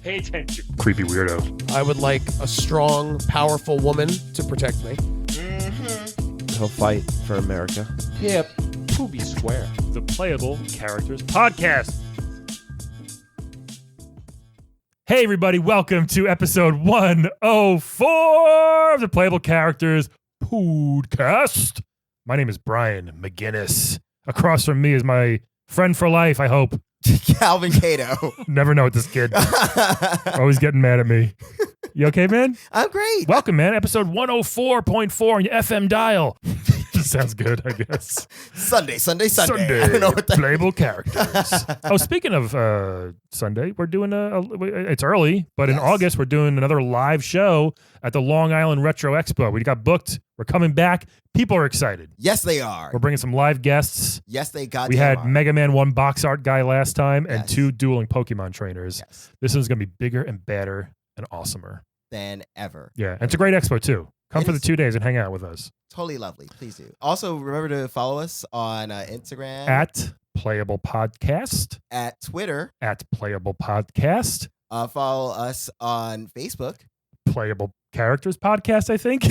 Pay attention. Creepy weirdo. I would like a strong, powerful woman to protect me. He'll fight for America. Yep. Poopy square. The Playable Characters Podcast. Hey everybody, welcome to episode 104 of the Playable Characters Podcast. My name is Brian McGinnis. Across from me is my friend for life, I hope. Calvin Cato. Never know with this kid. Always getting mad at me. You okay, man? I'm great. Welcome, man. Episode 104.4 on your FM dial. Sounds good, I guess. Sunday. I don't know what that Playable Characters. Oh, speaking of Sunday, we're doing it's early, but in August, we're doing another live show at the Long Island Retro Expo. We got booked. We're coming back. People are excited. Yes, they are. We're bringing some live guests. Yes, they got. We had Mega Man 1 box art guy last time and 2 dueling Pokemon trainers. Yes. This one's going to be bigger and badder and awesomer than ever. Yeah, and it's a great expo, too. Come for the 2 days and hang out with us. Totally lovely. Please do. Also, remember to follow us on Instagram. At Playable Podcast. At Twitter. At Playable Podcast. Follow us on Facebook. Playable Characters Podcast, I think.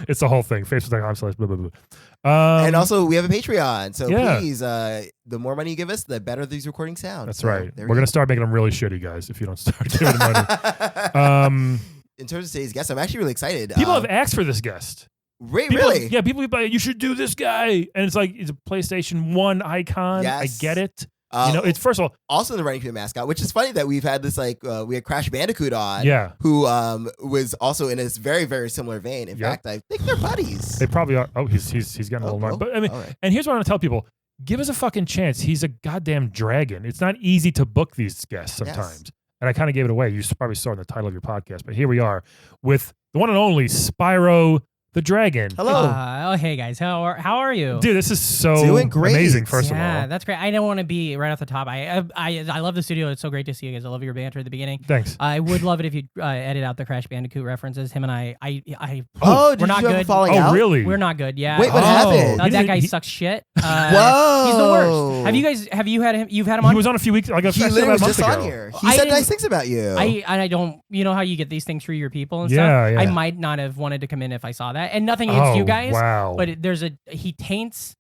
It's the whole thing. Facebook.com/blah, blah, blah. And also, we have a Patreon. So please, the more money you give us, the better these recordings sound. That's right. We're going to start making them really shitty, guys, if you don't start giving money. In terms of today's guest, I'm actually really excited. People have asked for this guest. Really? Yeah, people be like, you should do this guy. And it's like, it's a PlayStation 1 icon. Yes. I get it. It's first of all, also the Running Through mascot, which is funny that we've had this we had Crash Bandicoot on, who was also in this very, very similar vein. In fact, I think they're buddies. They probably are. Oh, he's getting a little more. But I mean, and here's what I want to tell people: give us a fucking chance. He's a goddamn dragon. It's not easy to book these guests sometimes. Yes. And I kind of gave it away. You probably saw in the title of your podcast, but here we are with the one and only Spyro the Dragon. Hello. Hey guys, how are you? Dude, this is so doing great. Amazing. First of all, yeah, that's great. I don't want to be right off the top. I love the studio. It's so great to see you guys. I love your banter at the beginning. Thanks. I would love it if you edit out the Crash Bandicoot references. Him and I we're not good. Falling out? Really? We're not good. Yeah. Wait, what happened? That guy sucks shit. Whoa. He's the worst. Have you had him? You've had him on? He was on a few weeks. Like he literally was just on here. He said nice things about you. I don't. You know how you get these things through your people and yeah, stuff. Yeah. I might not have wanted to come in if I saw that. And nothing against you guys. Wow. But he taints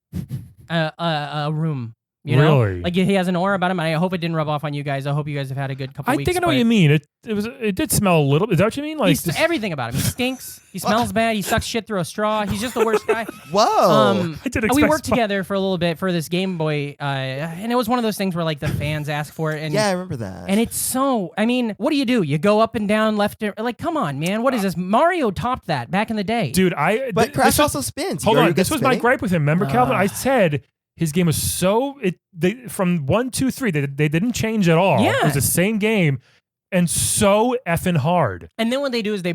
a room. You know? Really? Like he has an aura about him, and I hope it didn't rub off on you guys. I hope you guys have had a good couple weeks. I think I know what you mean. It did smell a little. Is that what you mean? Like everything about him. He stinks. He smells bad. He sucks shit through a straw. He's just the worst guy. Whoa. We worked together for a little bit for this Game Boy, and it was one of those things where like the fans asked for it. And, yeah, I remember that. And it's so. I mean, what do? You go up and down, left. Like, come on, man. What is this? Mario topped that back in the day, dude. But Crash also spins. Hold on. This was my gripe with him. Remember, Calvin? I said. His game was from 1, 2, 3. They didn't change at all. Yeah. It was the same game and so effing hard. And then what they do is they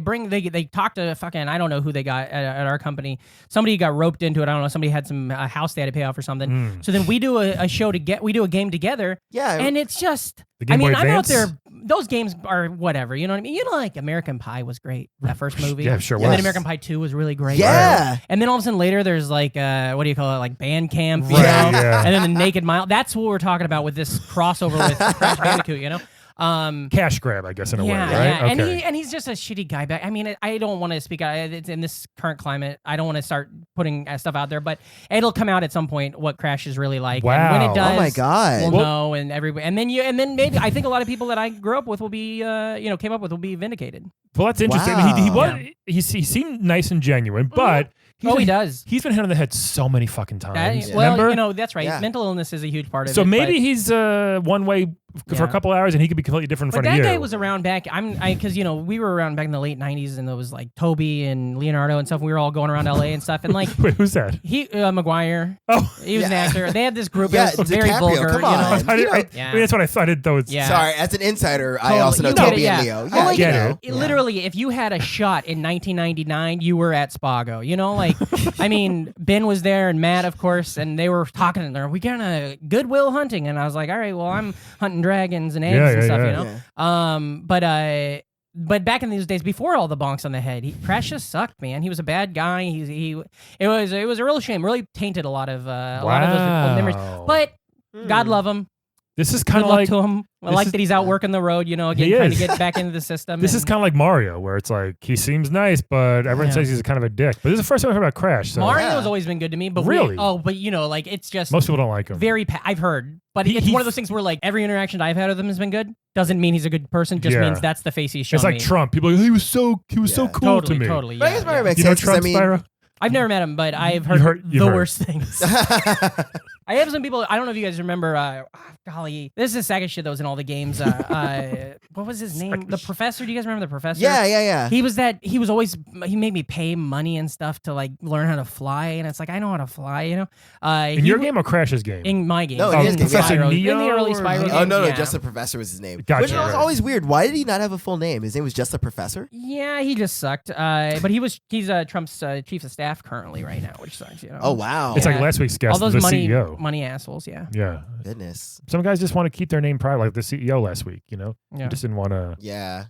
talk to fucking, I don't know who they got at our company. Somebody got roped into it. I don't know. Somebody had some house they had to pay off or something. So then we do a game together. Yeah. And it's just, I'm out there. Those games are whatever. You know what I mean? You know, like American Pie was great. That first movie. Yeah, sure was. And then American Pie 2 was really great. Yeah. Right? And then all of a sudden later there's like, what do you call it? Like band camp. You know? Yeah. And then the Naked Mile. That's what we're talking about with this crossover with Crash Bandicoot, you know? Cash grab, I guess, in a way, right? Yeah. Okay. And he's just a shitty guy back. I mean, I don't want to speak out. It's in this current climate. I don't want to start putting stuff out there, but it'll come out at some point what Crash is really like. Wow. And when it does, oh my God. we'll know, and everybody, and then maybe I think a lot of people that I grew up with will be, came up with will be vindicated. Well, that's interesting. Wow. He seemed nice and genuine, but. He does. He's been hit on the head so many fucking times. Well, that's right. Yeah. Mental illness is a huge part of it. So maybe he's one way for a couple hours, and he could be completely different in front of you. But that guy was around back. Because we were around back in the late '90s, and there was like Toby and Leonardo and stuff. We were all going around LA and stuff. And like, wait, who's that? He McGuire. Oh, he was an actor. They had this group. Yeah, it was very DiCaprio, vulgar. come on. I mean, that's what I thought. Sorry, as an insider, I also know Toby and Leo. Yeah, I get it. Literally, if you had a shot in 1999, you were at Spago. You know, like, I mean, Ben was there and Matt, of course, and they were talking. And they're, we got a Goodwill Hunting, and I was like, all right, well, I'm hunting dragons and eggs and stuff, you know. Yeah. But back in these days, before all the bonks on the head, Crash just sucked, man. He was a bad guy. It was a real shame. Really tainted a lot of those memories. But God love him. This is kind of Good luck like to him. I like that he's out working the road, again, trying to get back into the system. This is kind of like Mario, where it's like he seems nice, but everyone says he's kind of a dick. But this is the first time I've heard about Crash. So. Mario's always been good to me, but really, it's just most people don't like him. I've heard, but it's one of those things where like every interaction I've had with him has been good. Doesn't mean he's a good person. Just means that's the face he's shown. It's like me. Trump. People are like, he was so cool to me. Totally. But I guess Mario makes sense. Trump, Spyro? I've never met him, but I've heard the worst things. I have some people. I don't know if you guys remember. Golly, this is a sack of shit that was in all the games. What was his name? The Professor. Do you guys remember the Professor? Yeah. He made me pay money and stuff to like learn how to fly, and it's like I know how to fly. In your game or Crash's game? In my game. No, in his game. Professor Spyro, Neo in the early Spyro games. Oh no, just the Professor was his name. Gotcha. Which was always weird. Why did he not have a full name? His name was just the Professor. Yeah, he just sucked. But he's Trump's chief of staff currently right now, which sucks. Oh wow. It's like last week's guest, all those CEO. money assholes. Yeah. Goodness. Some guys just want to keep their name private, like the CEO last week. Yeah. Just didn't want to. Yeah.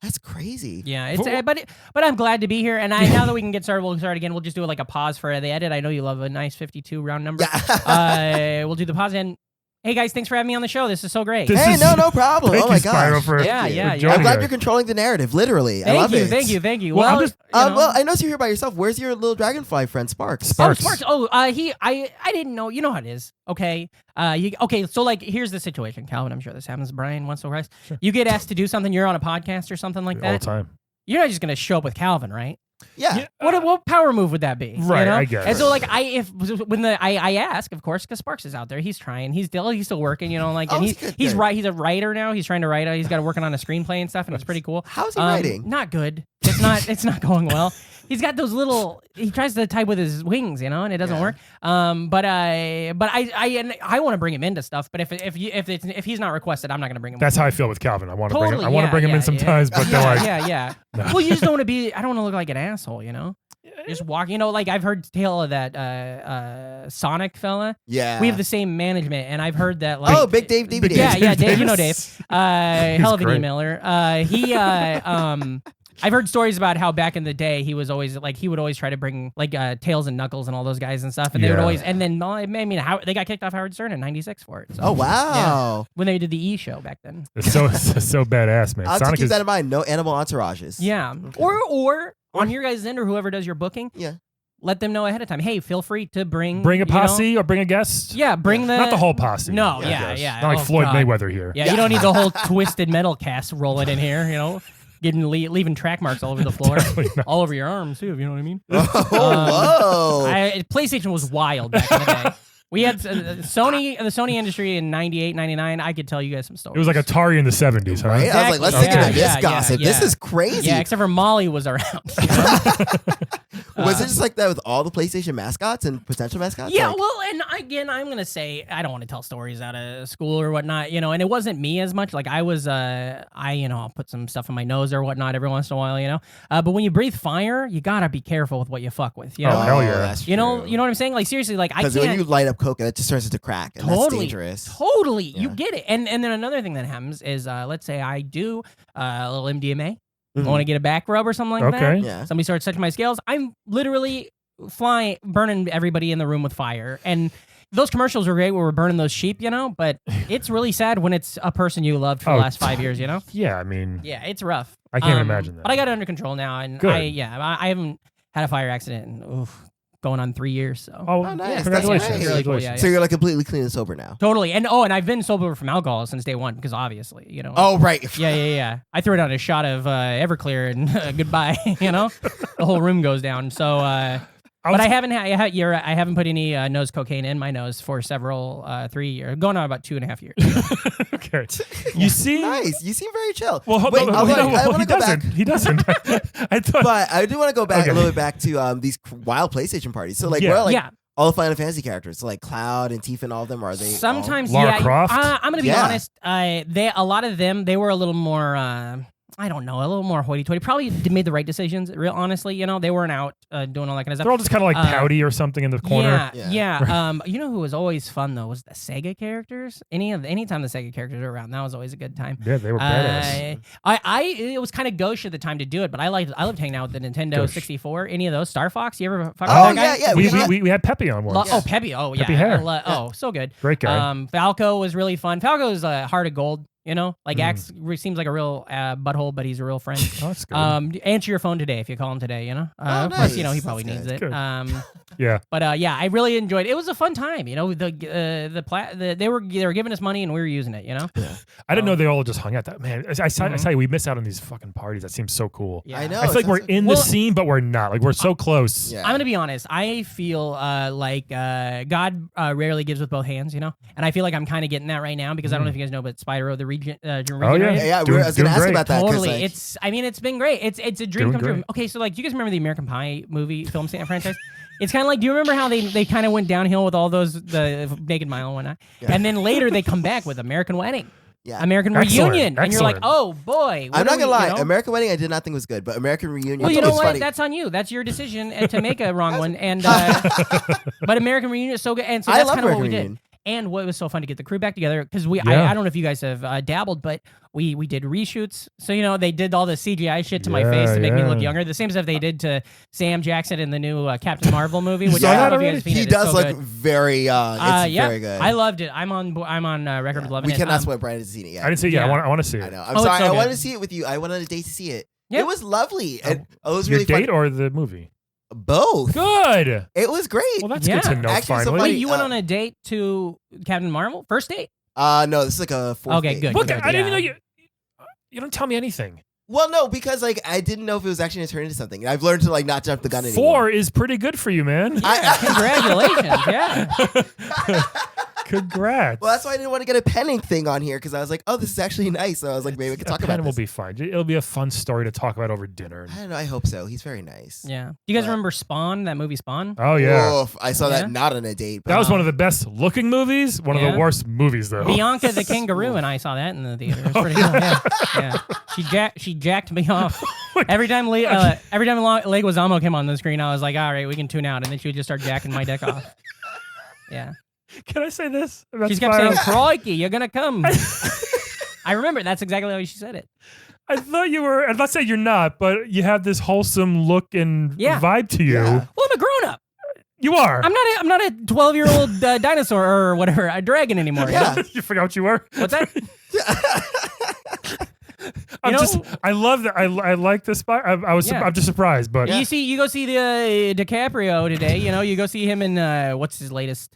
That's crazy. Yeah, but I'm glad to be here. And now that we can get started, we'll start again. We'll just do like a pause for the edit. I know you love a nice 52 round number. Yeah. We'll do the pause and. Hey guys, thanks for having me on the show. This is so great. No problem. Oh my gosh. I'm glad you're controlling the narrative, literally. I love it. Thank you. Well, I know you're here by yourself. Where's your little dragonfly friend, Sparks? Oh, Sparks. I didn't know. You know how it is. Okay. So like, here's the situation, Calvin. I'm sure this happens to Brian once or twice. Sure. You get asked to do something. You're on a podcast or something like that. All the time. You're not just gonna show up with Calvin, right? Yeah. What power move would that be? Right, I guess. And so like I ask, of course, because Sparks is out there, he's trying, he's still working, and he's a writer now. He's trying to write. He's got working on a screenplay and stuff, and it's pretty cool. How's he writing? Not good. It's not going well. He's got those little. He tries to type with his wings, and it doesn't work. But I want to bring him into stuff. But if he's not requested, I'm not going to bring him. That's how I feel with Calvin. I want to bring him in sometimes, but they're like, No. Well, you just don't want to be. I don't want to look like an asshole, Just walk, like I've heard tale of that Sonic fella. Yeah. We have the same management, and I've heard that like Big Dave. Yeah, Dave. You know Dave. Hell of an emailer. I've heard stories about how back in the day he would always try to bring like Tails and Knuckles and all those guys and stuff, and they would always. And then how they got kicked off Howard Stern in '96 for it. So, oh wow! When they did the E show back then. It's so badass, man. I'll keep that in mind. No animal entourages. Yeah, okay. or on your guys' end or whoever does your booking. Yeah. Let them know ahead of time. Hey, feel free to bring a posse or bring a guest. Yeah, bring not the whole posse. No, yeah. Not like Floyd Mayweather here. Yeah, you don't need the whole Twisted Metal cast rolling in here. Leaving track marks all over the floor, all over your arms too. If you know what I mean. Whoa! PlayStation was wild back in the day. We had the Sony industry in 98, 99. I could tell you guys some stories. It was like Atari in the 70s, huh? Right? Exactly. I was like, let's think of this gossip. This is crazy. Yeah, except for Molly was around. Was it just like that with all the PlayStation mascots and potential mascots? Yeah, well, and again, I'm gonna say I don't want to tell stories out of school or whatnot, and it wasn't me as much. Like I was, I'll put some stuff in my nose or whatnot every once in a while, But when you breathe fire, you gotta be careful with what you fuck with. Oh hell yeah! That's you know what I'm saying? Like seriously, like I can't. Because when you light up coke, that just turns into crack, and that's dangerous. Totally, you get it. And then another thing that happens is, let's say I do a little MDMA. I want to get a back rub or something like that. Yeah. Somebody starts touching my scales. I'm literally burning everybody in the room with fire. And those commercials were great where we're burning those sheep, but it's really sad when it's a person you loved for the last 5 years, Yeah, I mean. Yeah, it's rough. I can't imagine that. But I got it under control now. And good. I haven't had a fire accident in, going on 3 years. So. Oh, nice. Yeah, congratulations. That's really cool. Yeah, so you're like completely clean and sober now. Totally. And I've been sober from alcohol since day one because obviously, Oh, right. Yeah. I threw down a shot of Everclear and goodbye, The whole room goes down. So but I haven't put any nose cocaine in my nose for 3 years, going on about 2.5 years. Okay. You seem nice. You seem very chill. Well, hold on. I want to go back. He doesn't. But I do want to go back a little bit back to these wild PlayStation parties. So like, where are all the Final Fantasy characters? So like Cloud and Tifa and all of them, are they? Sometimes, Lara Croft? I'm gonna be honest. A lot of them, they were a little more. I don't know, a little more hoity-toity. Probably made the right decisions. Real honestly, they weren't out doing all that kind of stuff. They're all just kind of like pouty or something in the corner. Yeah. You know who was always fun though was the Sega characters. Anytime the Sega characters were around, that was always a good time. Yeah, they were badass. It was kind of gauche at the time to do it, but I loved hanging out with the Nintendo 64. Any of those? Star Fox? You ever fuck with that guy? Yeah. We had Pepe on one. Oh, Pepe. Oh, yeah. Pepe hair. So good. Great guy. Falco was really fun. Falco's a heart of gold. Acts seems like a real butthole, but he's a real friend. Oh, that's good. Answer your phone today if you call him today. Of course, he probably needs it. Yeah. But I really enjoyed it. It was a fun time. They were giving us money and we were using it. Yeah. I didn't know they all just hung out. That man, I tell you, we miss out on these fucking parties. That seems so cool. Yeah. I know. I feel like we're in the scene, but we're not. Like we're so close. Yeah. I'm gonna be honest. I feel like God rarely gives with both hands. And I feel like I'm kind of getting that right now because I don't know if you guys know, but Spyro the Dragon. I was gonna ask about that. Totally. It's been great. It's a dream come true. Okay, so do you guys remember the American Pie movie film franchise? It's kind of like, do you remember how they kind of went downhill with all the Naked Mile and whatnot? Yeah. And then later they come back with American Wedding. Yeah. American Reunion. And you're like, oh boy. I'm not gonna lie. American Wedding I did not think was good, but American Reunion well, you know what? funny. That's on you. That's your decision to make a wrong one. And but American Reunion is so good. And so that's kind of what we did. And what was so fun to get the crew back together because I don't know if you guys have dabbled, but we did reshoots. So they did all the CGI shit to my face to make me look younger. The same stuff they did to Sam Jackson in the new Captain Marvel movie. Which I don't know if you guys he does look very very good. I loved it. I'm on record with loving it. We cannot sweat. Brian hasn't seen it yet. I didn't see it. Yeah, I want to see it. I know. I'm sorry. I wanted to see it with you. I went on a date to see it. It was lovely. It was really fun. Your date fun. or the movie? Both. Good. It was great. Well, that's good to know. Actually, finally, wait, you went on a date to Captain Marvel? First date? No, this is like a fourth date. Good. Look, I didn't even know you. You don't tell me anything. Well, no, because I didn't know if it was actually going to turn into something. I've learned to not jump the gun anymore. 4 is pretty good for you, man. Yeah, congratulations. Yeah. Congrats. Well, that's why I didn't want to get a penning thing on here because I was like, oh, this is actually nice. So I was like, maybe we could talk about it. Will be fine. It'll be a fun story to talk about over dinner. I don't know. I hope so. He's very nice. Yeah. Do you guys remember Spawn, that movie Spawn? Oh, yeah. Oof, I saw that not on a date. But that was one of the best looking movies. One of the worst movies, though. Bianca the Kangaroo and I saw that in the theater. It was pretty cool. Yeah. She jacked me off. Every time Leguizamo came on the screen, I was like, all right, we can tune out. And then she would just start jacking my dick off. Yeah. Can I say this? She kept saying, crikey, you're going to come. I remember. That's exactly how she said it. I thought you were, I'm not saying you're not, but you have this wholesome look and vibe to you. Yeah. Well, I'm a grown-up. You are. I'm not a 12-year-old dinosaur or whatever, a dragon anymore. Yeah. You forgot what you were? What's that? I love that. I like this. I'm just surprised, but you go see the DiCaprio today. You go see him in what's his latest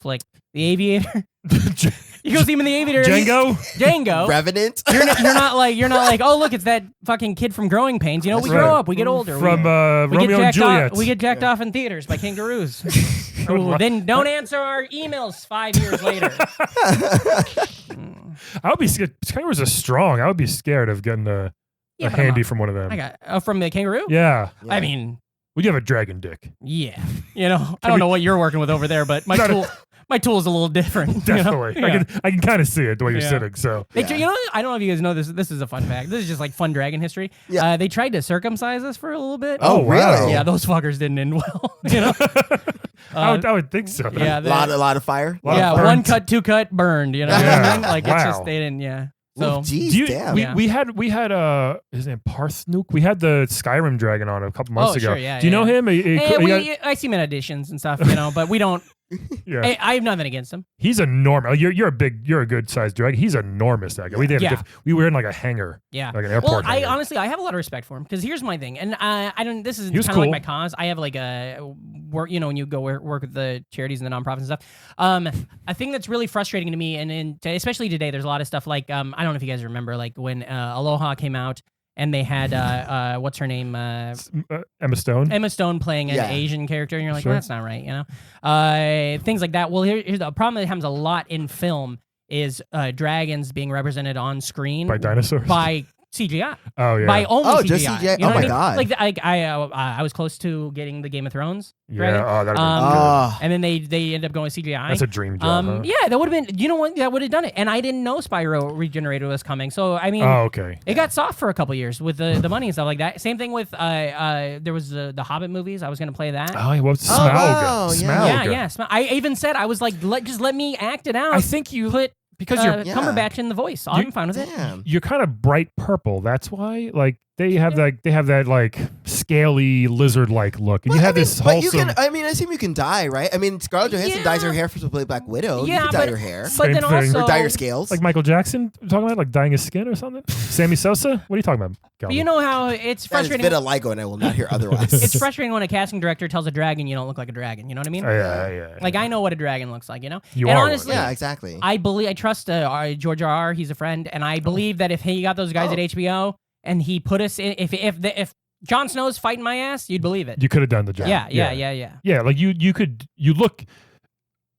flick, The Aviator. You go see him in The Aviator. Django. Revenant. You're not like, oh look, it's that fucking kid from Growing Pains. We grow up, we get older. From Romeo and Juliet. We get jacked off in theaters by kangaroos. Then don't answer our emails 5 years later. I would be scared. Kangaroos are strong. I would be scared of getting a handy from one of them. I got from the kangaroo. Yeah. I mean, would you have a dragon dick? Yeah. I don't know what you're working with over there, but my tool is a little different. Definitely. Yeah. I can kind of see it the way you're sitting. So I don't know if you guys know this. This is a fun fact. This is just like fun dragon history. Yeah. They tried to circumcise us for a little bit. Oh, really? Yeah, those fuckers didn't end well. I would think so. Yeah, a lot of fire. One cut, 2 cut, burned. What I mean? Like it's just they didn't. Yeah. So damn. We had his name Parthnook. We had the Skyrim dragon on a couple months ago. Sure, yeah, do you know him? I see him in auditions and stuff, but we don't. Yeah. I have nothing against him. He's enormous. You're a good sized dragon. He's enormous. That guy. We were in like a hangar. Yeah. Like an airport. Well, honestly I have a lot of respect for him because here's my thing, and I don't. This is kind of like my cause. I have like a work. When you go work with the charities and the nonprofits and stuff. A thing that's really frustrating to me, and especially today, there's a lot of stuff like I don't know if you guys remember like when Aloha came out. And they had what's her name? Emma Stone. Emma Stone playing an Asian character, and you're like, well, that's not right, Things like that. Well, here's the problem that happens a lot in film is dragons being represented on screen by dinosaurs, by CGI. Oh yeah. By only CGI. Just CGI. You know oh my God. god. Like I was close to getting the Game of Thrones. Yeah. Oh, that'd be and then they end up going CGI. That's a dream job. Huh? Yeah, that would have been. You know what? That would have done it. And I didn't know Spyro Regenerated was coming. So I mean, okay. It got soft for a couple years with the money and stuff like that. Same thing with there was the Hobbit movies. I was gonna play that. Oh, what was Smaug? Wow, Smaug. Yeah. I even said I was like, just let me act it out. I think you put because you're Cumberbatch in the voice. I'm fine with it. You're kind of bright purple. That's why, like, they have that like scaly lizard-like look, and you have this wholesome. I assume you can dye, right? I mean, Scarlett Johansson dyes her hair to play Black Widow. Yeah, you can dye your hair, Same thing. or dye your scales, like Michael Jackson talking about, like dyeing his skin or something. Sammy Sosa, what are you talking about? But you know how it's frustrating. That is vitiligo, and I will not hear otherwise. It's frustrating when a casting director tells a dragon you don't look like a dragon. You know what I mean? Yeah. Like I know what a dragon looks like. You know. You and are honestly, one. Yeah, exactly. I trust George R.R. He's a friend, and I believe that if he got those guys at HBO and he put us in, if Jon Snow's fighting my ass, you'd believe it. You could have done the job. Yeah. Yeah, like you look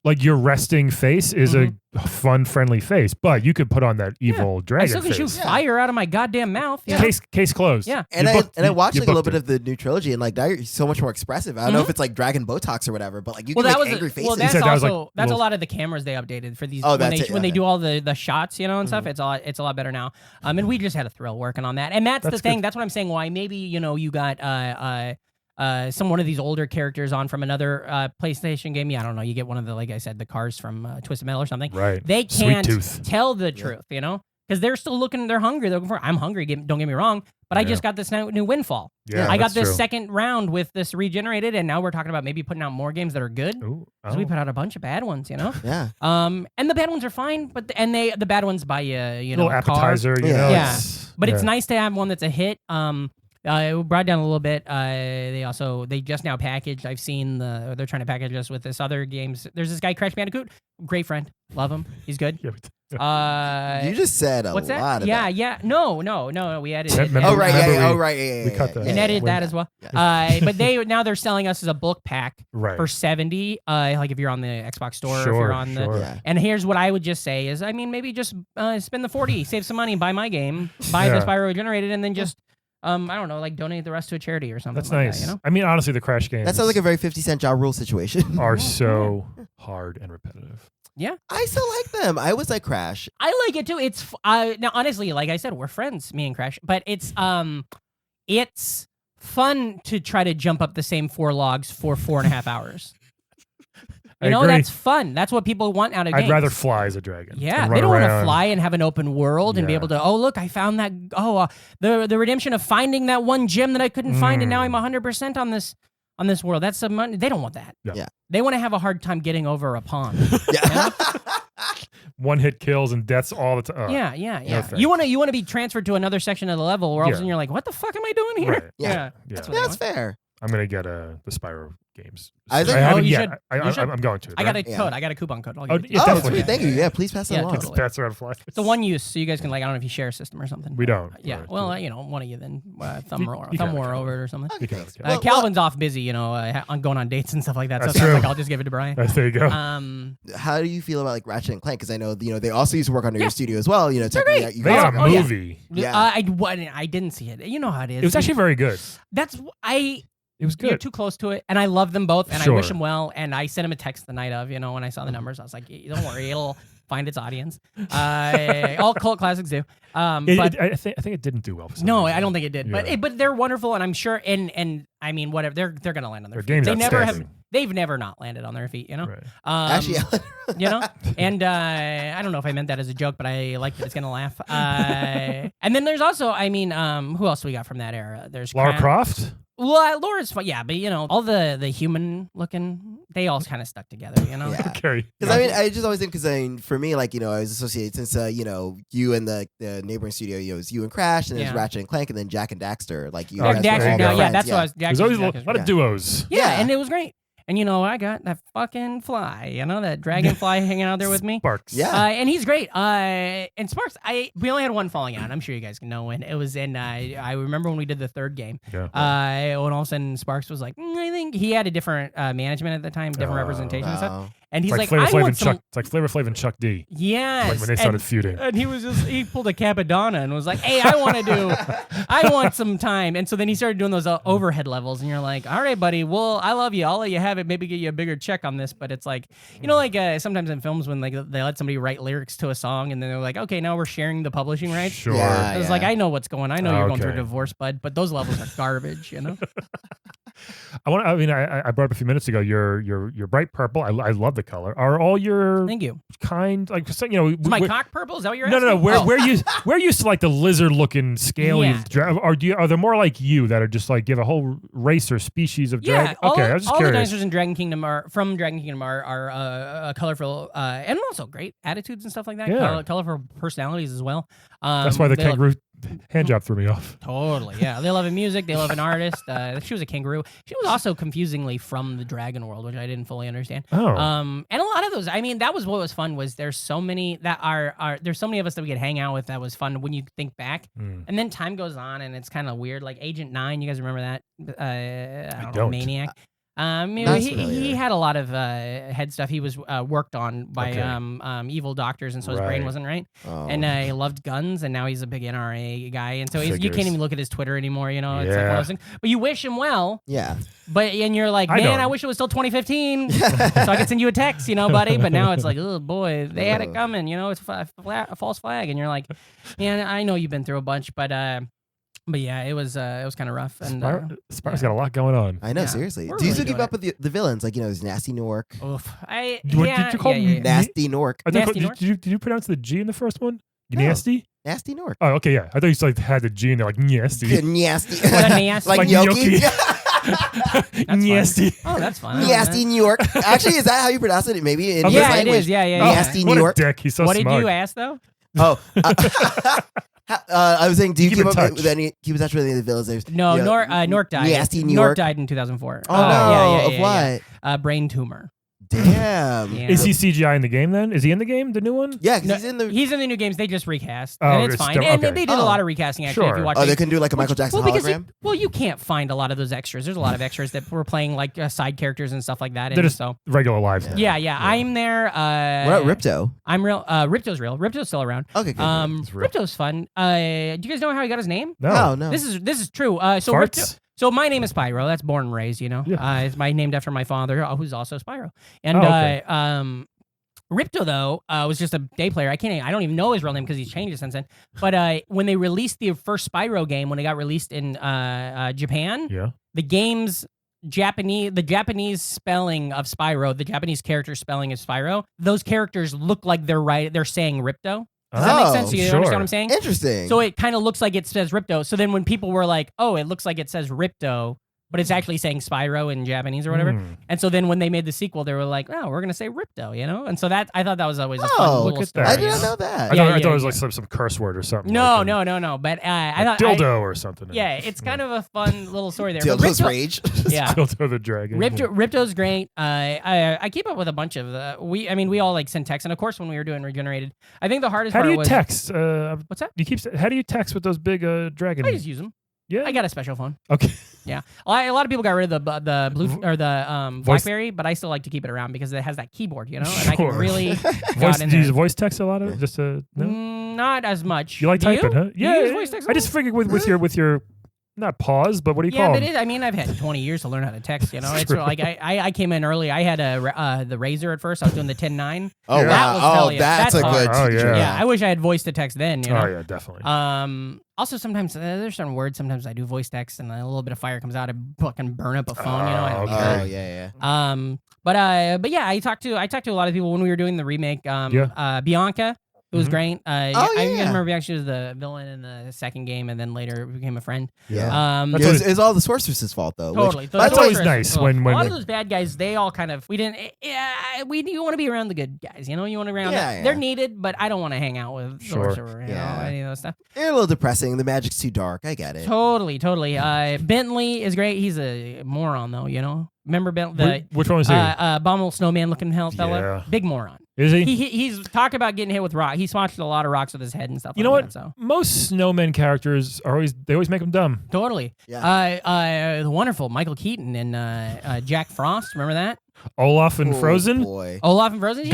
like your resting face is a fun, friendly face, but you could put on that evil dragon face. I still can shoot fire out of my goddamn mouth. Yeah. Case closed. Yeah. And I watched like a little bit of the new trilogy, and like now you're so much more expressive. I don't know if it's like dragon Botox or whatever, but like you can make angry faces. Well, that's also that's a lot of the cameras they updated for these. When they do all the shots, you know, and stuff. It's a lot better now. And we just had a thrill working on that. And that's the thing. Good. That's what I'm saying. Why maybe you got one of these older characters on from another PlayStation game. Yeah, I don't know. You get one of the, like I said, the cars from Twisted Metal or something. Right. They can't tell the truth, you know, because they're still looking. They're hungry. They're looking for. I'm hungry. Don't get me wrong. But I just got this new windfall. Yeah, I got this second round with this regenerated, and now we're talking about maybe putting out more games that are good. Because we put out a bunch of bad ones, you know. Yeah. And the bad ones are fine, but the bad ones buy you little appetizer. You know, yeah. But it's nice to have one that's a hit. It brought down a little bit. They just now packaged. I've seen they're trying to package us with this other games. There's this guy Crash Bandicoot, great friend, love him. He's good. You just said a what's that? lot of yeah. No. We edited it. Oh right, yeah. We cut that. And edited that as well. Yeah. But they're selling us as a book pack for $70. Like if you're on the Xbox store, or if you're on the. And here's what I would just say is, maybe just spend the $40, save some money, buy my game, buy the Spyro Regenerated, and then just. I don't know, like donate the rest to a charity or something. That's like nice. That, you know? I mean, honestly, the Crash games. That sounds like a very 50 Cent Ja Rule situation. Are so hard and repetitive. Yeah. I still like them. I was like Crash. I like it too. It's now honestly, like I said, we're friends, me and Crash, but it's fun to try to jump up the same 4 logs for 4.5 hours. You know, that's fun. That's what people want out of games. I'd rather fly as a dragon. Yeah, they don't want to fly and have an open world and be able to, look, I found that, the redemption of finding that one gem that I couldn't find, and now I'm 100% on this world. That's some money. They don't want that. Yeah. They want to have a hard time getting over a pond. Yeah. One hit kills and deaths all the time. Yeah. No you want to be transferred to another section of the level where all of a sudden you're like, what the fuck am I doing here? Right. Yeah. That's fair. I'm gonna get the Spyro games. I think, haven't you yet. should. I'm going to. I got a code. I got a coupon code. Sweet. Thank you. Yeah, please pass that along. Totally. Pass around fly. It's the one use, so you guys can I don't know if you share a system or something. We don't. Yeah. Right. Well, one of you then thumb war over it or something. Okay. Calvin's off busy, on going on dates and stuff like that. So That's it sounds true. like I'll just give it to Brian. There you go. How do you feel about like Ratchet and Clank? Because I know they also used to work under your studio as well. They're great. They got a movie. Yeah. I didn't see it. You know how it is. It was actually very good. It was good. You're too close to it, and I love them both, and I wish them well. And I sent him a text the night of, when I saw the numbers, I was like, "Don't worry, it'll find its audience." All cult classics do. But I think it didn't do well. For some no, reason. I don't think it did. Yeah. But they're wonderful, and I'm sure. And I mean, whatever, they're gonna land on their feet. Game's They never have. outstanding. They've never not landed on their feet. Right. Actually, And I don't know if I meant that as a joke, but I like that it's gonna laugh. And then there's also, who else we got from that era? There's Lara Croft. Well, Laura's fun, yeah, but all the human looking, they all kind of stuck together, Yeah. Okay. Because I just always think for me, like I was associated since you and the neighboring studio, it was you and Crash, and there's Ratchet and Clank, and then Jack and Daxter, like you. Daxter, that's what I was. There's always a lot of duos. Yeah, and it was great. And I got that fucking fly, that dragonfly hanging out there with me. Sparks. Yeah. And he's great. And Sparks, we only had one falling out. I'm sure you guys can know when. It was in, I remember when we did the third game. Yeah. When all of a sudden Sparks was like, I think think he had a different management at the time, different representation and stuff. And he's like, Flavor I Flav want and some. Chuck. It's like Flavor Flav and Chuck D. Yes. Like when they started feuding. And he pulled a Capadonna and was like, hey, I want some time. And so then he started doing those overhead levels. And you're like, all right, buddy, well, I love you. I'll let you have it. Maybe get you a bigger check on this. But it's like, sometimes in films when like they let somebody write lyrics to a song and then they're like, okay, now we're sharing the publishing rights. Sure. Yeah, It's like, I know what's going on. I know you're going through a divorce, bud. But those levels are garbage, I brought up a few minutes ago. Your bright purple. I love the color. Are all your Thank you. kind like Is my cock purple? Is that what you're asking? No. Where you select the lizard looking scaly? Yeah. Are there more like you that are just like you have a whole race or species of dragon? Yeah. Okay, I was just curious. All the dinosaurs in Dragon Kingdom are colorful and also great attitudes and stuff like that. Yeah. Colorful personalities as well. That's why the kangaroo hand job threw me off. Totally, yeah. They love music. They love an artist. She was a kangaroo. She was also confusingly from the dragon world, which I didn't fully understand. Oh. And a lot of those. I mean, that was what was fun. Was there's so many that are there's so many of us that we could hang out with. That was fun when you think back. And then time goes on, and it's kind of weird. Like Agent 9. You guys remember that? I don't know, Maniac. He had a lot of head stuff. He was worked on by evil doctors, and so his brain wasn't right. Oh. And he loved guns, and now he's a big NRA guy, and so you can't even look at his Twitter anymore. It's like one of those things. But you wish him well. Yeah. And you're like, man, I wish it was still 2015, so I could send you a text, buddy. But now it's like, oh boy, they had it coming. It's a false flag, and you're like, man, I know you've been through a bunch, but yeah, it was kind of rough. And Spyro's got a lot going on. I know, seriously. Do you still keep up with the villains? Like, his Nasty Nork. Oof. Did you call him Nasty Nork? Did you pronounce the G in the first one? Nasty? Nasty Nork. Oh, okay, yeah. I thought you had the G and they're like nasty. Nasty. Like gnocchi. Nasty. Oh, that's fun. Nasty New York. Actually, is that how you pronounce it? Maybe in your language? It is. Yeah. Nasty New York. What a dick. He's so smart. What did you ask though? Oh. I was saying, do you keep in touch with any of the villains? No, Nork died. Nasty New York. Nork died in 2004. Oh, no. Of what? Brain tumor. Damn. Yeah. Is he CGI in the game then? Is he in the game, the new one? Yeah, because he's in the new games. They just recast. Oh, and it's fine. And they did a lot of recasting, actually. Sure. If you watch they couldn't do like a Michael Jackson hologram? You can't find a lot of those extras. There's a lot of extras that were playing like side characters and stuff like that. They're just regular lives. Yeah. I'm there. What about Ripto? I'm real. Ripto's real. Ripto's still around. Okay, good. Ripto's fun. Do you guys know how he got his name? No. This is true. So Farts? Ripto. So my name is Spyro. That's born and raised, It's named after my father, who's also Spyro. And Ripto though was just a day player. I don't even know his real name because he's changed it since then. But when they released the first Spyro game, when it got released in Japan, the game's the Japanese spelling of Spyro, the Japanese character spelling of Spyro, those characters look like they're saying Ripto. Does that make sense? You understand what I'm saying? Interesting. So it kind of looks like it says Ripto. So then when people were like, oh, it looks like it says Ripto, but it's actually saying Spyro in Japanese or whatever. And so then when they made the sequel, they were like, oh, we're going to say Ripto, I thought that was always a fun little story. I didn't know that. I thought it was like some curse word or something. No. But I thought dildo or something. Yeah, it's kind of a fun little story there. Dildo's Rage. Yeah. Dildo the Dragon. Ripto's great. I keep up with a bunch of we all like send texts, and of course when we were doing Regenerated, I think the hardest part was... How do you text? What's that? How do you text with those big dragons? I just use them. Yeah, I got a special phone. Okay. Yeah, a lot of people got rid of the blue or the BlackBerry, but I still like to keep it around because it has that keyboard, and I can really. Do you use voice text a lot of it? Just no? Not as much. You like typing, huh? Yeah. You use voice text? I just figured with your not pause, but what do you call it? Yeah, but I've had 20 years to learn how to text, It's like I came in early. I had the Razor at first. I was doing the 10.9. Oh, wow. That's a good teacher. Yeah, I wish I had voice to text then, Oh, yeah, definitely. Also, sometimes there's certain words. Sometimes I do voice text, and a little bit of fire comes out. I fucking burn up a phone. I don't care. Oh, yeah. But yeah, I talked to a lot of people when we were doing the remake. Bianca. It was great. I remember Bianca was the villain in the second game, and then later became a friend. Yeah. It's all the sorceress's fault, though. Totally. That's always nice when a lot of those bad guys, they all kind of you want to be around the good guys. You want to be around. They're needed, but I don't want to hang out with sorcerer. Any of those stuff. They're a little depressing. The magic's too dark. I get it. Totally. Bentley is great. He's a moron, though. Remember Bentley? Which one was he? Abominable snowman looking fella. Big moron. Is he? He's talked about getting hit with rock. He's smashed a lot of rocks with his head and stuff. You know what? That, so. Most snowmen characters they always make them dumb. Totally. Yeah. The wonderful Michael Keaton and Jack Frost. Remember that? Olaf and Frozen. Boy. Olaf and Frozen.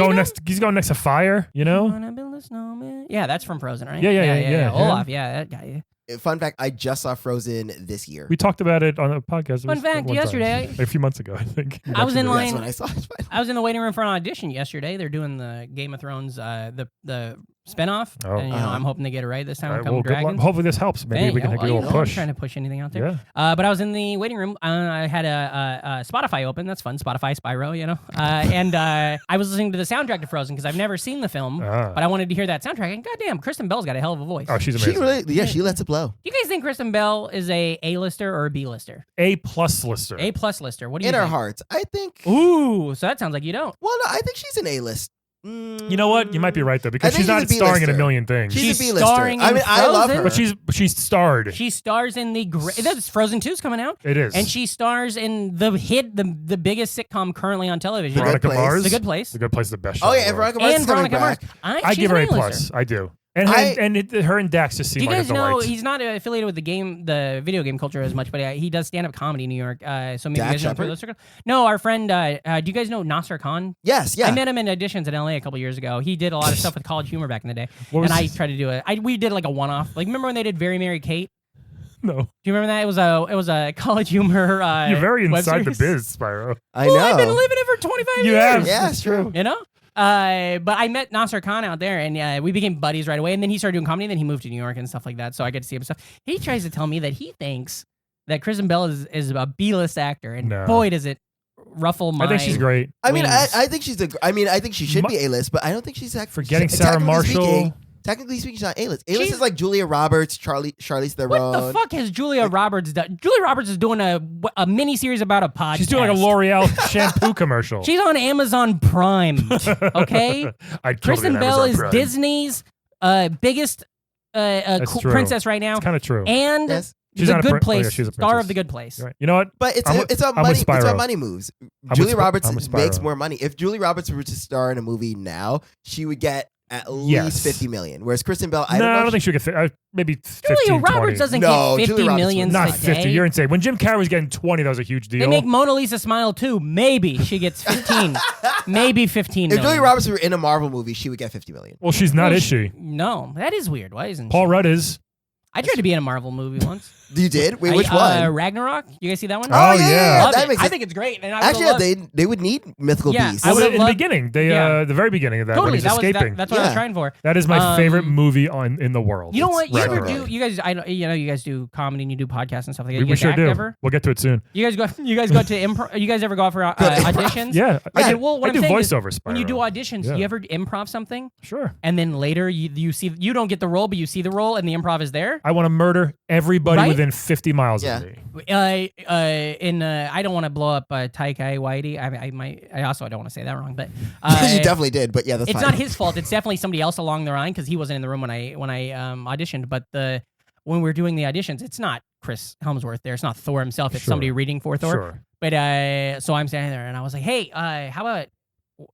He's going next to fire. You know. Wanna build a snowman? Yeah, that's from Frozen, right? Yeah. Olaf. Yeah, that guy. Yeah. Fun fact, I just saw Frozen this year. We talked about it on a podcast. Fun fact, yesterday. A few months ago, I think. I was in line. That's when I saw it. I was in the waiting room for an audition yesterday. They're doing the Game of Thrones, the spinoff. Oh. And, I'm hoping to get it right this time. Well, hopefully this helps. Maybe we can take a little push. I'm trying to push anything out there. Yeah. But I was in the waiting room. I had a Spotify open. That's fun. Spotify, Spyro, and I was listening to the soundtrack to Frozen because I've never seen the film, but I wanted to hear that soundtrack. And goddamn, Kristen Bell's got a hell of a voice. Oh, she's amazing. She lets it blow. Do you guys think Kristen Bell is a A-lister or a B-lister? A-plus lister. A-plus lister. What do you think? think? In her heart, I think. Ooh, so that sounds like you don't. Well, no, I think she's an A-list. You know what? You might be right though, because she's not starring in a million things. She's a B-lister. Starring in I love her, but she's starred. She stars in that's Frozen 2's coming out. It is, and she stars in the biggest sitcom currently on television. Veronica Mars. The Good Place. The Good Place is the best show. Oh yeah, and Veronica Mars is coming back. I give her A+. I do. And her and Dax just seem like a delight. Do you guys know he's not affiliated with the video game culture as much, but he does stand-up comedy in New York. So maybe you guys know those circles. No, our friend, do you guys know Nasser Khan? Yes, yeah. I met him in auditions in LA a couple years ago. He did a lot of stuff with College Humor back in the day. And I tried to do it. We did like a one-off. Like, remember when they did Very Mary Kate? No. Do you remember that? It was a College Humor You're very inside the biz, Spyro. I know. I've been living it for 25 years. You have. Yeah, it's true. You know? But I met Nasser Khan out there, and we became buddies right away. And then he started doing comedy, and then he moved to New York and stuff like that. So I get to see him stuff. He tries to tell me that he thinks that Kristen Bell is a B-list actor, and boy, does it ruffle my. I think she's great. I mean, I think she's I think she should be A-list, but I don't think she's forgetting Sarah Marshall. Technically speaking, she's not A-list. A-list is like Julia Roberts, Charlize Theron. What the fuck has Julia Roberts done? Julia Roberts is doing a mini series about a podcast. She's doing like a L'Oreal shampoo commercial. She's on Amazon Prime. Okay, Kristen Bell is Prime. Disney's biggest princess right now. It's kind of true. And she's The Good Place, she's a star of The Good Place. Right. You know what? But it's about money moves. Julia Roberts makes more money. If Julia Roberts were to star in a movie now, she would get at least 50 million. Whereas Kristen Bell, I don't think she would get maybe 15, Julia Roberts 20. doesn't get 50 million. Not 50. You're insane. When Jim Carrey was getting 20, that was a huge deal. They make Mona Lisa smile too. Maybe she gets 15. Maybe 15 million. If Julia Roberts were in a Marvel movie, she would get 50 million. Well, she's not, is she? No, that is weird. Why isn't Paul Rudd is. I tried to be in a Marvel movie once. You did? Wait, which one? Ragnarok. You guys see that one? Oh yeah. I think it's great. And they would need mythical beasts. In the beginning, the very beginning of that, when he's escaping. That's what I was trying for. That is my favorite movie in the world. You know what? You ever do? You guys, you guys do comedy and you do podcasts and stuff like that. We sure do. Ever? We'll get to it soon. You guys go to improv. You guys ever go out for auditions? Yeah. I do voiceovers. When you do auditions, do you ever improv something? Sure. And then later you see you don't get the role, but you see the role and the improv is there. I want to murder everybody within 50 miles of me. I don't want to blow up Taika Waititi. I also don't want to say that wrong, but you definitely did. But yeah, that's it's fine. not his fault. It's definitely somebody else along the line because he wasn't in the room when I auditioned. But when we're doing the auditions, it's not Chris Hemsworth there. It's not Thor himself. It's somebody reading for Thor. Sure. But so I'm standing there and I was like, hey, how about?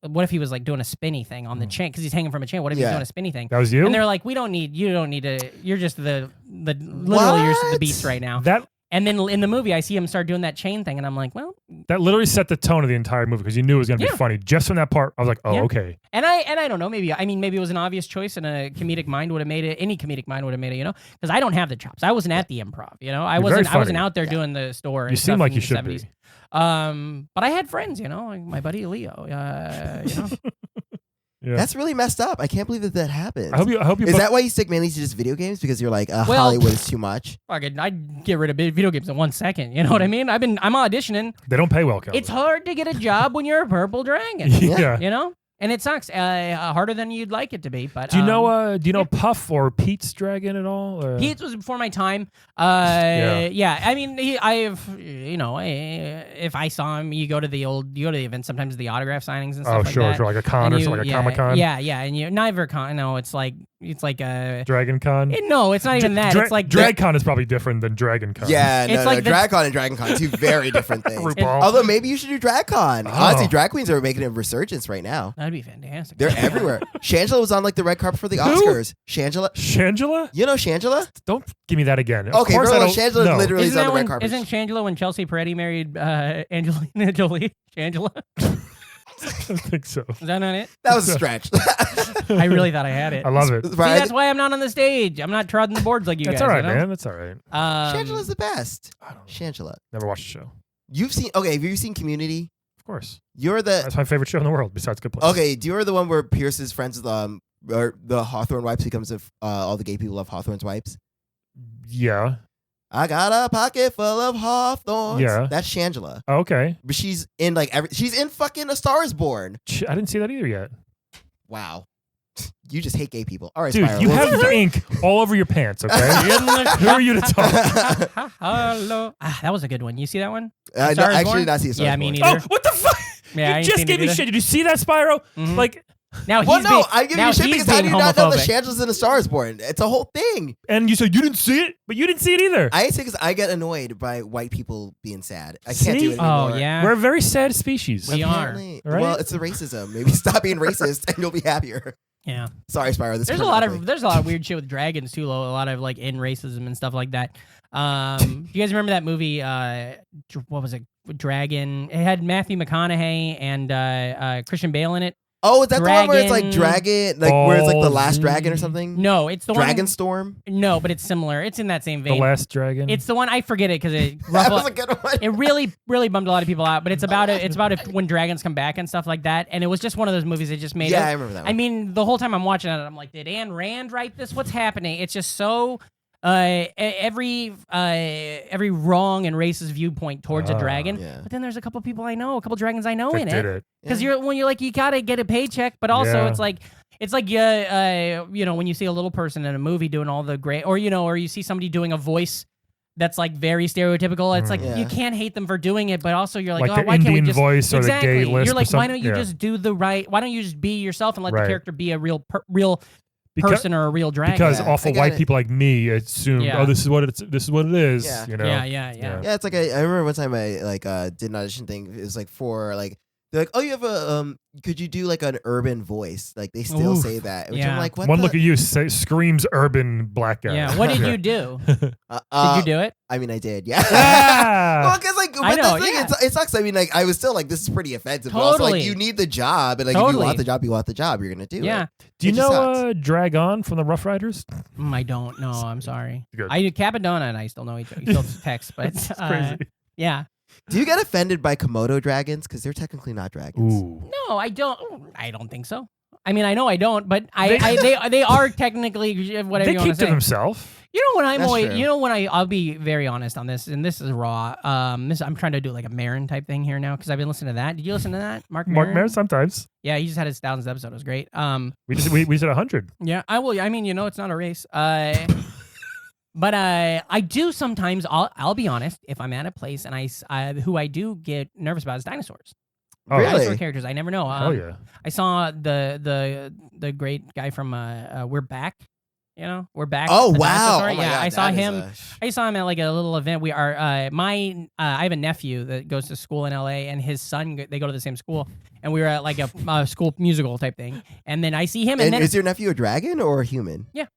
What if he was like doing a spinny thing on the chain because he's hanging from a chain? What if he's doing a spinny thing? That was you. And they're like, you don't need to. You're just the literally you're the beast right now. And then in the movie, I see him start doing that chain thing, and I'm like, well, that literally set the tone of the entire movie because you knew it was going to be funny. Just from that part, I was like, oh, okay. And I don't know, maybe it was an obvious choice, and a comedic mind would have made it. Any comedic mind would have made it, because I don't have the chops. I wasn't at the improv, I wasn't out there doing the store. You seem like you should be. But I had friends, like my buddy Leo, Yeah. That's really messed up. I can't believe that happened. I hope you. Is that why you stick mainly to just video games? Because you're like, Hollywood is too much. I'd get rid of video games in 1 second. You know what I mean? I'm auditioning. They don't pay well, Calvin. It's hard to get a job when you're a purple dragon. Yeah. And it sucks. Harder than you'd like it to be. But do you know Puff or Pete's Dragon at all? Or? Pete's was before my time. Yeah. I mean, if I saw him, you go to the events, sometimes the autograph signings and stuff like that. Sure, like a con or something, like a Comic-Con. Yeah, and you never con. No, it's like It's like a Dragon Con. No, it's not even that. It's like DragCon is probably different than Dragon Con. Yeah, DragCon and Dragon Con, two very different things. Although maybe you should do DragCon. Honestly, drag queens are making a resurgence right now. That'd be fantastic. They're everywhere. Shangela was on like the red carpet for the Oscars. Shangela? You know Shangela? Don't give me that again. Okay, Shangela literally is on the red carpet. Isn't Shangela when Chelsea Peretti married Angelina Jolie? Shangela? I don't think so. Is that not it? That was a stretch. I really thought I had it. I love it. See, that's why I'm not on the stage. I'm not trotting the boards like you guys. That's all right, man. That's all right. Shangela's the best. I don't know. Shangela. Never watched the show. Have you seen Community? Of course. That's my favorite show in the world besides Good Place. Okay, do you remember the one where Pierce is friends with or the Hawthorne wipes becomes all the gay people love Hawthorne's wipes? Yeah. I got a pocket full of Hawthorns. Yeah. That's Shangela. Oh, okay. But she's in she's in fucking A Star Is Born. I didn't see that either yet. Wow. You just hate gay people. All right, dude, Spyro. You have ink all over your pants, okay? Who are you to talk? Hello. That was a good one. You see that one? No, actually not see A Star Is Born. Me neither. Oh, what the fuck? Yeah, you just gave me shit. Did you see that, Spyro? Mm-hmm. Like... Now I give you shit because how do you not know that Shangela's in A Star Is Born? It's a whole thing. And you said you didn't see it, but you didn't see it either. I say because I get annoyed by white people being sad. I can't do it anymore. Oh yeah, we're a very sad species. We are. Right? Well, it's the racism. Maybe stop being racist and you'll be happier. Yeah. Sorry, Spyro. There's a lot of weird shit with dragons too. A lot of like in racism and stuff like that. Do you guys remember that movie? What was it? Dragon. It had Matthew McConaughey and Christian Bale in it. Oh, is that the one where it's like dragon, where it's like the last dragon or something? No, it's the Dragon Storm. No, but it's similar. It's in that same vein. The Last Dragon. It's the one I forget it because that was a good one. It really bummed a lot of people out. But it's about when dragons come back and stuff like that. And it was just one of those movies that just made. Yeah, I remember that one. I mean, the whole time I'm watching it, I'm like, did Ayn Rand write this? What's happening? It's just so. Every wrong and racist viewpoint towards a dragon, but then there's a couple dragons I know in it. Because when you're like you gotta get a paycheck, but also it's like when you see a little person in a movie doing all the great, or you see somebody doing a voice that's like very stereotypical. It's like you can't hate them for doing it, but also you're like, the why can't we Indian just voice or the gay lisp? You're like, why don't you just do the right? Why don't you just be yourself and let the character be a real person or a real dragon? Because awful white people like me assume, this is what it is. Yeah. You know? Yeah. It's like I remember one time I did an audition thing. It was like for like they're like, oh, you have a could you do like an urban voice? Like they still say that. Which I'm like, what? One look at you screams urban black guy. Yeah. What did you do? Did you do it? I mean, I did. Yeah. Well, because it sucks. I mean, like I was still like, this is pretty offensive. Totally. But also, like you need the job, and like if you want the job, you want the job. You're gonna do it. Yeah. Do you know Drag On from the Rough Riders? I don't know. I'm sorry. Good. I do Capadonna, and I still know each other. You still text, but it's crazy. Yeah. Do you get offended by Komodo dragons? Because they're technically not dragons. Ooh. No, I don't. I don't think so. I mean, I know I don't, but they are technically whatever you want to say. They keep to themselves. You know when I'll be very honest on this, and this is raw. I'm trying to do like a Maron type thing here now because I've been listening to that. Did you listen to that, Mark Maron? Sometimes. Yeah, he just had his 1000th episode. It was great. We said 100. Yeah, I will. I mean, it's not a race. But I do sometimes. I'll be honest. If I'm at a place and who I do get nervous about is dinosaurs. Oh, really? Dinosaur characters. I never know. Oh yeah. I saw the great guy from We're Back. We're Back. Oh wow! Oh, yeah, God, I saw him. I saw him at like a little event. We are I have a nephew that goes to school in LA, and his son. They go to the same school, and we were at like a school musical type thing. And then I see him. And then, is your nephew a dragon or a human? Yeah.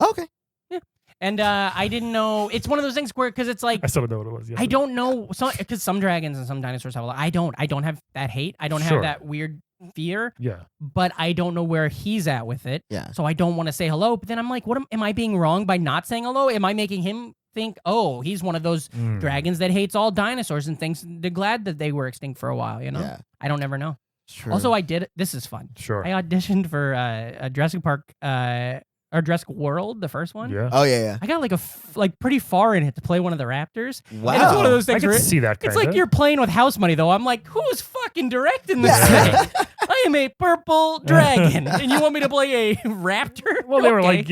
Okay. And I didn't know. It's one of those things where, because it's like I still don't know what it was. Yeah, I don't know. Because some dragons and some dinosaurs have a lot. I don't have that hate. I don't have that weird fear. Yeah. But I don't know where he's at with it. Yeah. So I don't want to say hello. But then I'm like, am I being wrong by not saying hello? Am I making him think, oh, he's one of those dragons that hates all dinosaurs and thinks they're glad that they were extinct for a while? Yeah. I don't ever know. True. Also, this is fun. Sure. I auditioned for a Jurassic Park. Or Jurassic World, the first one. Yeah. Oh yeah. I got like pretty far in it to play one of the raptors. Wow. And it's one of those things I where can see that. It's like you're playing with house money, though. I'm like, who's fucking directing this thing? I am a purple dragon, and you want me to play a raptor? Well, they were like,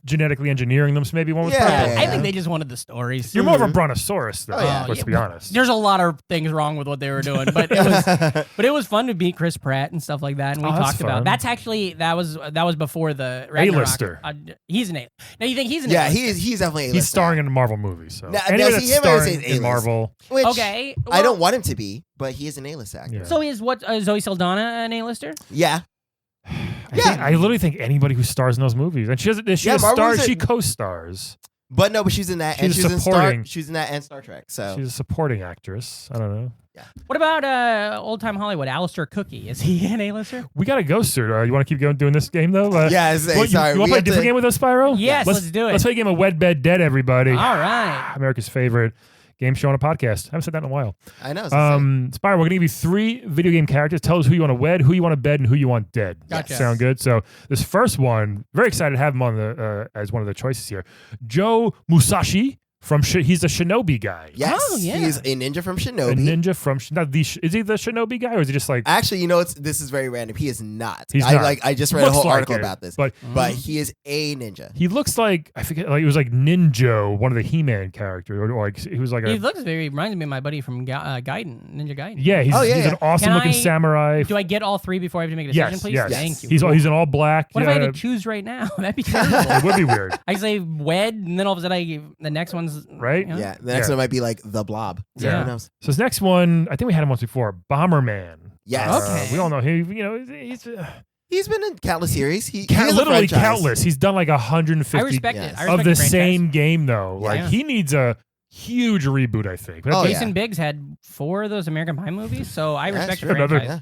genetically engineering them, so maybe one was purple. I think they just wanted the stories. You're more of a brontosaurus, though. Let's be honest. There's a lot of things wrong with what they were doing, but it was fun to beat Chris Pratt and stuff like that, and we talked about. That's actually that was before the Ragnarok. A-lister. He's an A. Now you think he's an Yeah, A-lister? he's definitely A-lister. He's starring in a Marvel movie. So Now, anyway, see, that's him, I would say starring A-list. in Marvel. Which Okay. I well, don't want him to be, but he is an A-list actor. Yeah. So is what Zoe Saldana an A-lister? Yeah. I literally think anybody who stars in those movies, and she doesn't. She stars. She co-stars. But no, but she's in that, and she's supporting. She's in that and Star Trek. So She's a supporting actress. I don't know. Yeah. What about old time Hollywood? Alistair Cookie, is he an A-lister? We got to go, sir. You want to keep going doing this game though? yeah. Sorry. Sorry. You want to play a different game with us, Spyro? Yes, let's do it. Let's play a game of Wed, Bed, Dead, everybody. All right. America's favorite game show on a podcast. I haven't said that in a while. I know. Spyro, we're going to give you 3 video game characters. Tell us who you want to wed, who you want to bed, and who you want dead. Gotcha. Sound good? So this first one, very excited to have him on the as one of the choices here. Joe Musashi. He's a shinobi guy. Yes, Oh, yeah. he's a ninja from Shinobi. A ninja from is he the shinobi guy, or is he just like? Actually, you know, this is very random. He is not. He's not. I just read a whole Looks like article it, about this, but he is a ninja. he looks like, I forget, like it was like Ninja, one of the He-Man characters, or like he was like He reminds me of my buddy from Gaiden, Ninja Gaiden. yeah, he's an awesome looking samurai. Do I get all 3 before I have to make a decision, please? Yes. Thank you. He's in all black. What if I had to choose right now? That'd be terrible. It would be weird, I say wed, and then all of a sudden the next one's right? You know? Yeah, the next one might be like the Blob. So Yeah. who knows? So this next one, I think we had him once before, Bomberman. Yes. Okay. We all know him. He's been in countless series. He Literally countless. He's done like 150 I respect Yes. it. I respect of the franchise. same game though. Yeah. Like he needs a huge reboot, I think. But Oh, that's- yeah. Jason Biggs had 4 of those American Pie movies, so I That's respect the true. franchise.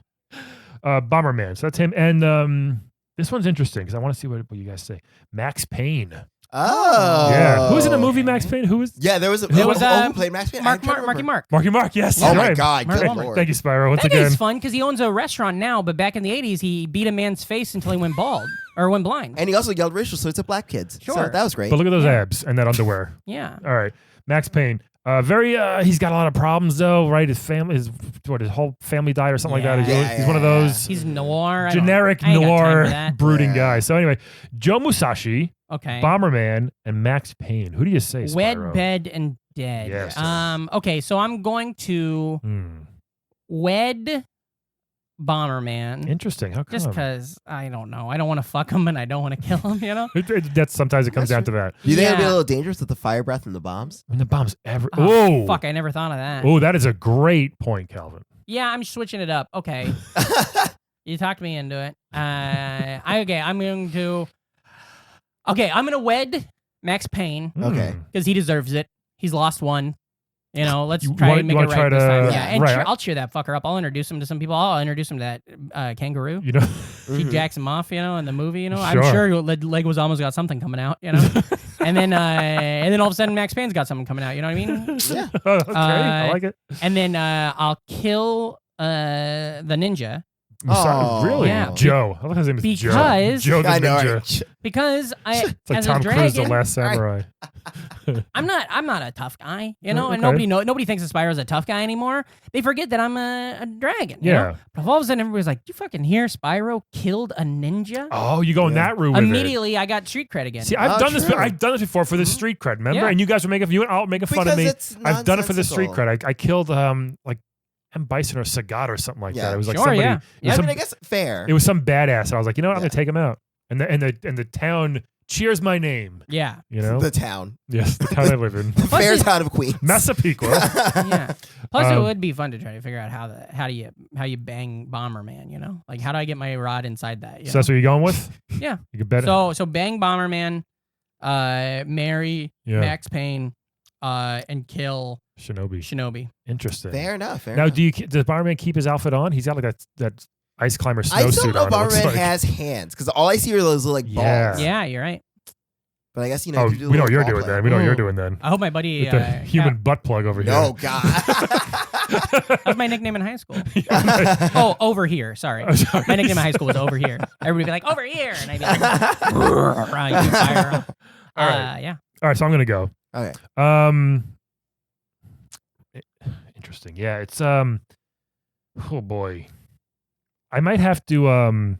Bomberman. So that's him. And this one's interesting because I want to see what you guys say. Max Payne. Oh. Yeah. Who was in the movie Max Payne? Who was? Yeah, there was There was, who played Max Payne? Marky Mark. Marky Mark. Yes. Oh my right. God. Mark Good Wahlberg. lord. Thank you, Spyro. Once That again. guy's fun because he owns a restaurant now, but back in the 80s, he beat a man's face until he went bald or went blind. And he also yelled racial slurs at black kids. Sure. So that was great. But look at those Yeah. abs and that underwear. Yeah. All right. Max Payne. He's got a lot of problems though, right? His whole family died or something like that. He's one of those He's noir. generic I ain't got time for noir that. brooding Yeah. guy. So anyway, Joe Musashi, Okay. Bomberman, and Max Payne. Who do you say, Spyro? Wed, bed, and dead. Yes. Okay, so I'm going to wed Bomberman. Interesting. How come? Just because I don't know. I don't want to fuck him and I don't want to kill him, you know? That's sometimes it comes down to that. Do you think it'd be a Yeah. little dangerous with the fire breath and the bombs? When the bombs ever. Oh, Oh, fuck, I never thought of that. Oh, that is a great point, Calvin. Yeah, I'm switching it up. Okay. You talked me into it. I'm going to wed Max Payne Okay. because he deserves it. He's lost one. You know, let's You try want- to make you it wanna try right this to- time. Yeah, and right. I'll cheer that fucker up. I'll introduce him to some people. I'll introduce him to that kangaroo. You know, She jacks him off, you know, in the movie, you know. Sure. I'm sure Lego's almost got something coming out, you know. and then all of a sudden Max Payne's got something coming out, you know what I mean? Yeah. okay, I like it. And then I'll kill the ninja Oh. Really? Yeah. Joe. I like his name is Because- Joe. Joe the I know. Ninja. Right? because It's like as Tom a Cruise, the dragon, Last Samurai. I'm not a tough guy, you know, and Okay. nobody thinks that Spyro's a tough guy anymore. They forget that I'm a dragon. You Yeah. know? But all of a sudden everybody's like, "You fucking hear Spyro killed a ninja?" Oh, you going that route with Immediately, I got street cred again. it. See, I've done this. true. I've done this before for the street cred. Remember? Yeah. And you guys were making making fun of Because me. it's I've done it for the street nonsensical. cred. I killed like M. Bison or Sagat or something like Yeah. that. It was like Sure, somebody. yeah. It was Yeah, I some- mean, I guess fair. it was some badass. And I was like, you know what? I'm Yeah. gonna take him out. And the town cheers my name. yeah, You know? The town. Yes, the town I live in. The fair town of Queens. Massapequa. yeah. Plus, it Um, would be fun to try to figure out how you bang Bomberman. You know, like how do I get my rod inside that? You So know? that's what you're going with? Yeah. You could bet. So bang Bomberman, marry Yeah. Max Payne, and kill Shinobi. Shinobi. Interesting. Fair enough. Fair Now, enough. does Bomberman keep his outfit on? He's got like that ice climber I snowsuit still know on. it looks Bomberman like. has hands because all I see are those little like Yeah. balls. Yeah, you're right. But I guess Oh, you do we know a what you're little doing ball play. then. We know what you're Ooh. doing then. I hope my buddy. With the human butt plug over here. No, God. That was my nickname in high school. Right. Oh, over here. Sorry. Oh, sorry. My nickname in high school was over here. Everybody would be like, over here. And I'd be like, right, you fire. All right. Yeah. All right, so I'm gonna go. Okay. Interesting. Yeah, it's oh boy. I might have to I'm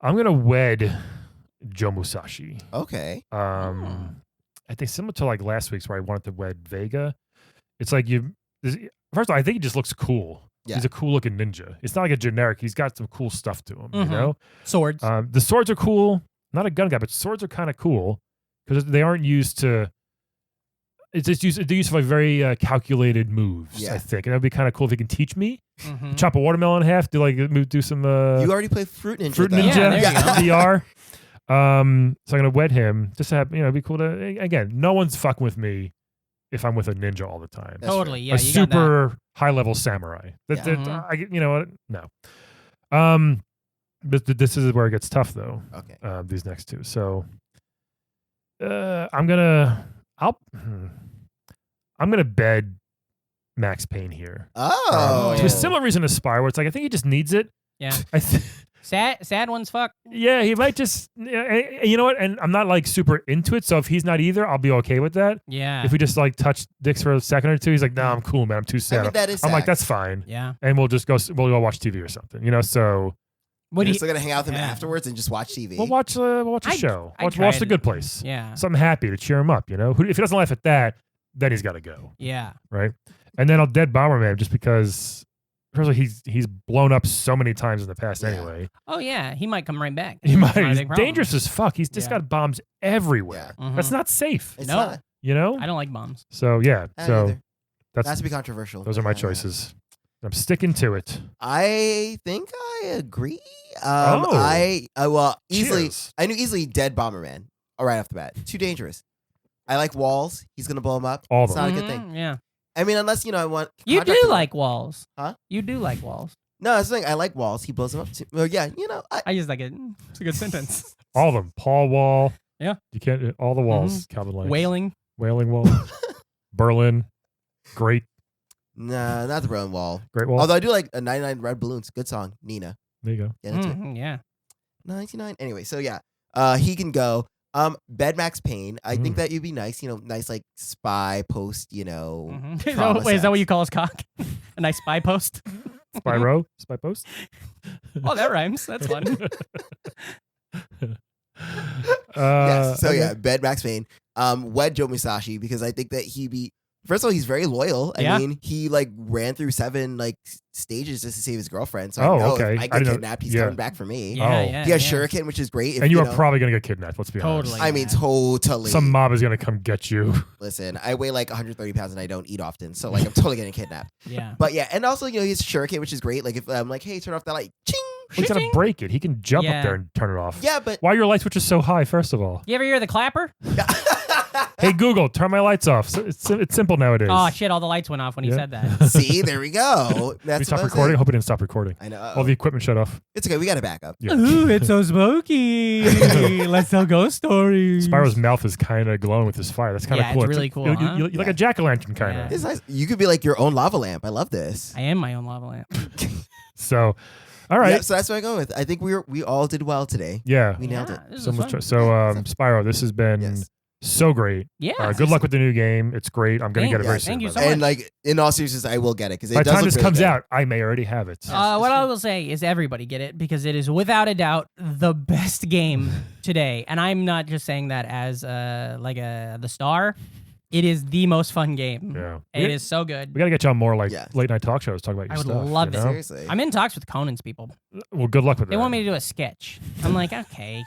gonna wed Joe Musashi. Okay. I think similar to like last week's where I wanted to wed Vega. It's like first of all, I think he just looks cool. Yeah. He's a cool looking ninja. It's not like a generic. He's got some cool stuff to him, you Mhm. know? Swords. The swords are cool. not a gun guy, but swords are kind of cool because they aren't used to. It's just used. They're used for like very calculated moves. I think, and that'd be kind of cool if he can teach me. Chop a watermelon in half. Do some. You already play Fruit Ninja. Fruit Ninja. VR. So I'm gonna wed him. Just to have, it'd be cool to. Again, no one's fucking with me if I'm with a ninja all the time. Totally. Yeah. A super high level samurai. You know what? No. But this is where it gets tough, though. Okay. These next two. So, I'm gonna bed Max Payne here. Oh. To a similar reason to Spyro, where it's like I think he just needs it. Yeah. Sad ones fuck. Yeah, he might just. You know what? And I'm not like super into it. So if he's not either, I'll be okay with that. Yeah. If we just like touch dicks for a second or two, he's like, "Nah, I'm cool, man. I'm too sad." I mean, that is sad. I'm like, "That's fine." Yeah. And we'll go watch TV or something. So. You're still gonna hang out with him afterwards and just watch TV. We'll watch a show. Watch The Good Place. Yeah. Something happy to cheer him up. If he doesn't laugh at that, then he's got to go. Yeah. Right. And then I'll dead Bomberman just because. First of all, he's blown up so many times in the past anyway. Oh yeah, he might come right back. He might. He's dangerous as fuck. He's just got bombs everywhere. Yeah. That's not safe. It's not. I don't like bombs. So yeah. That has to be controversial. Those are my choices. I'm sticking to it. I think I agree. Easily. Cheers. I knew easily dead Bomberman. Right off the bat, too dangerous. I like walls. He's gonna blow him up. All of it's them. not a good thing. Yeah. I mean, unless I want. You do like walls, huh? You do like walls. No, that's the thing. I like walls. He blows them up. Well, yeah, I just like it. It's a good sentence. All of them. Paul Wall. Yeah. You can't. All the walls. Calvin Lane. Wailing Wall. Berlin. Great. Nah, not the Berlin Wall. Great Wall. Although I do like a 99 Red Balloons. Good song. Nina. There you go. Yeah. 99. Anyway, so yeah. He can go. Bed Max Payne. I think that you'd be nice. Nice like spy post. Wait, is that what you call his cock? A nice spy post. Spy post. Oh, that rhymes. That's fun. Bed Max Payne. Wed Joe Musashi because I think that he'd be. First of all, he's very loyal. I mean, he ran through 7 stages just to save his girlfriend. So I know if I get kidnapped, he's coming back for me. Yeah, he has shuriken, which is great. And you are probably gonna get kidnapped. Let's be honest. I mean, totally. Some mob is gonna come get you. Listen, I weigh like 130 pounds and I don't eat often, so I'm totally getting kidnapped. Yeah. But yeah, and also he has shuriken, which is great. Like if I'm like, hey, turn off that light, ching. He's gotta break it. He can jump up there and turn it off. Yeah, but why are your light switches so high? First of all, you ever hear the clapper? Hey Google, turn my lights off. It's simple nowadays. Oh shit! All the lights went off when he said that. See, there we go. That's we stop recording. I hope it didn't stop recording. I know. All the equipment shut off. It's okay. We got to back up. Yeah. Ooh, it's so smoky. Let's tell ghost stories. Spyro's mouth is kind of glowing with this fire. That's kind of cool. It's really cool. You're like a jack-o'-lantern kind of. It's nice. You could be like your own lava lamp. I love this. I am my own lava lamp. So. All right. Yeah, so that's what I go with. I think we all did well today. Yeah. We nailed it. So much. Spyro, this has been so great. Yeah. Good luck with the new game. It's great. I'm going to get it very soon. Thank you so much. And in all seriousness, I will get it because by the time this comes out, I may already have it. What I will say is everybody get it because it is without a doubt the best game today. And I'm not just saying that as the star. It is the most fun game. Yeah. It is so good. We got to get you on more late night talk shows, talk about your stuff. I would love it. Seriously. I'm in talks with Conan's people. Well, good luck with that. They want me to do a sketch. I'm like, okay.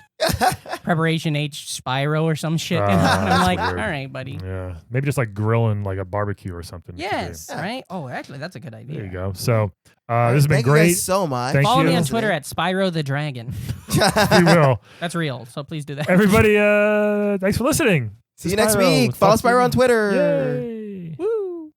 Preparation H Spyro or some shit. And I'm like, weird. all right, buddy. Yeah. Maybe just like grilling like a barbecue or something. Yes. Right? Oh, actually, that's a good idea. There you go. So this has been great. Thank you guys so much. Follow me on Twitter at Spyro the Dragon. We will. That's real, so please do that. Everybody, thanks for listening. See you next week. Follow Spyro on Twitter. Yay. Woo.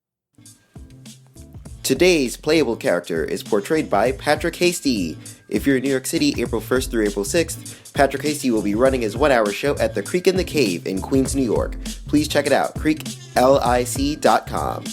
Today's playable character is portrayed by Patrick Hastie. If you're in New York City, April 1st through April 6th, Patrick Hastie will be running his 1-hour show at the Creek in the Cave in Queens, New York. Please check it out, creeklic.com.